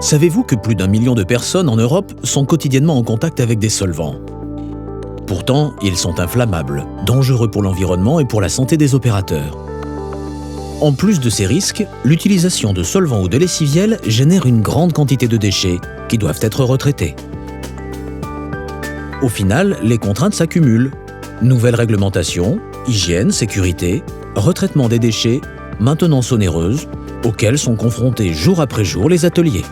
Savez-vous que plus d'1 million de personnes en Europe sont quotidiennement en contact avec des solvants? Pourtant, ils sont inflammables, dangereux pour l'environnement et pour la santé des opérateurs. En plus de ces risques, l'utilisation de solvants ou de lessiviels génère une grande quantité de déchets qui doivent être retraités. Au final, les contraintes s'accumulent. Nouvelles réglementations, hygiène, sécurité, retraitement des déchets, maintenance onéreuse, auxquelles sont confrontés jour après jour les ateliers.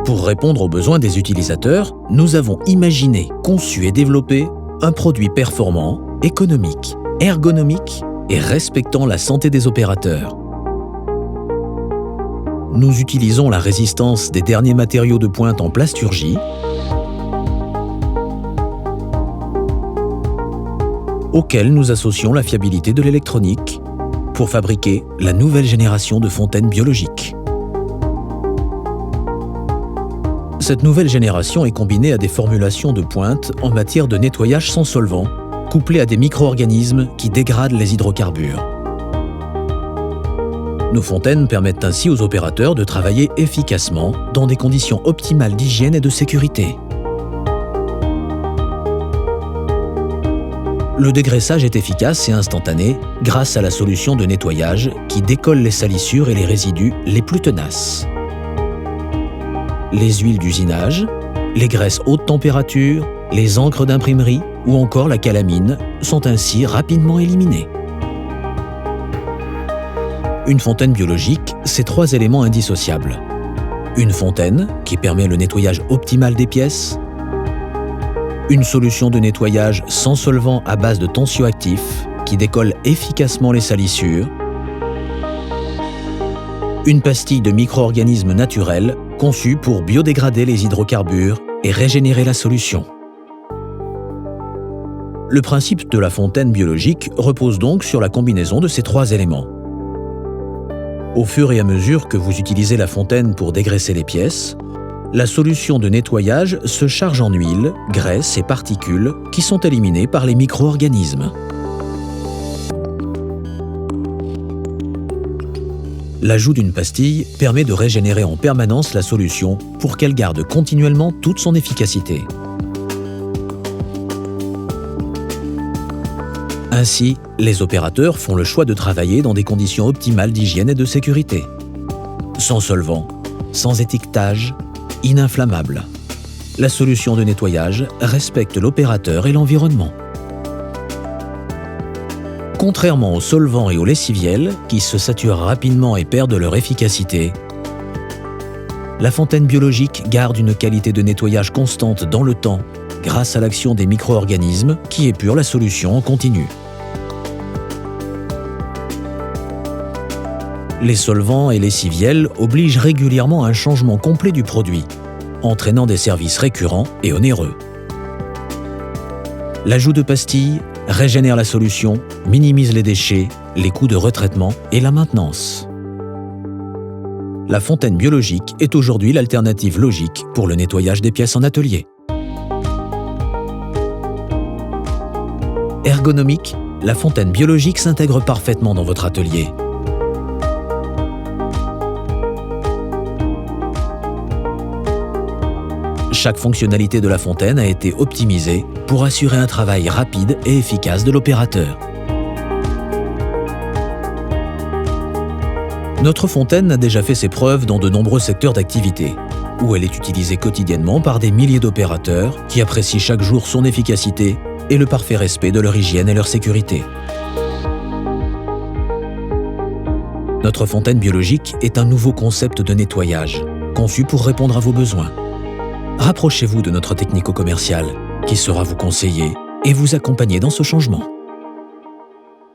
Pour répondre aux besoins des utilisateurs, nous avons imaginé, conçu et développé un produit performant, économique, ergonomique et respectant la santé des opérateurs. Nous utilisons la résistance des derniers matériaux de pointe en plasturgie, auxquels nous associons la fiabilité de l'électronique pour fabriquer la nouvelle génération de fontaines biologiques. Cette nouvelle génération est combinée à des formulations de pointe en matière de nettoyage sans solvant, couplées à des micro-organismes qui dégradent les hydrocarbures. Nos fontaines permettent ainsi aux opérateurs de travailler efficacement dans des conditions optimales d'hygiène et de sécurité. Le dégraissage est efficace et instantané grâce à la solution de nettoyage qui décolle les salissures et les résidus les plus tenaces. Les huiles d'usinage, les graisses haute température, les encres d'imprimerie ou encore la calamine sont ainsi rapidement éliminées. Une fontaine biologique, c'est 3 éléments indissociables. Une fontaine qui permet le nettoyage optimal des pièces, une solution de nettoyage sans solvant à base de tensioactifs qui décolle efficacement les salissures, une pastille de micro-organismes naturels conçue pour biodégrader les hydrocarbures et régénérer la solution. Le principe de la fontaine biologique repose donc sur la combinaison de ces 3 éléments. Au fur et à mesure que vous utilisez la fontaine pour dégraisser les pièces, la solution de nettoyage se charge en huile, graisse et particules qui sont éliminées par les micro-organismes. L'ajout d'une pastille permet de régénérer en permanence la solution pour qu'elle garde continuellement toute son efficacité. Ainsi, les opérateurs font le choix de travailler dans des conditions optimales d'hygiène et de sécurité. Sans solvant, sans étiquetage, ininflammable. La solution de nettoyage respecte l'opérateur et l'environnement. Contrairement aux solvants et aux lessiviels, qui se saturent rapidement et perdent leur efficacité, la fontaine biologique garde une qualité de nettoyage constante dans le temps grâce à l'action des micro-organismes qui épurent la solution en continu. Les solvants et lessiviels obligent régulièrement à un changement complet du produit, entraînant des services récurrents et onéreux. L'ajout de pastilles régénère la solution, minimise les déchets, les coûts de retraitement et la maintenance. La fontaine biologique est aujourd'hui l'alternative logique pour le nettoyage des pièces en atelier. Ergonomique, la fontaine biologique s'intègre parfaitement dans votre atelier. Chaque fonctionnalité de la fontaine a été optimisée pour assurer un travail rapide et efficace de l'opérateur. Notre fontaine a déjà fait ses preuves dans de nombreux secteurs d'activité, où elle est utilisée quotidiennement par des milliers d'opérateurs qui apprécient chaque jour son efficacité et le parfait respect de leur hygiène et leur sécurité. Notre fontaine biologique est un nouveau concept de nettoyage, conçu pour répondre à vos besoins. Rapprochez-vous de notre technico-commercial, qui saura vous conseiller et vous accompagner dans ce changement.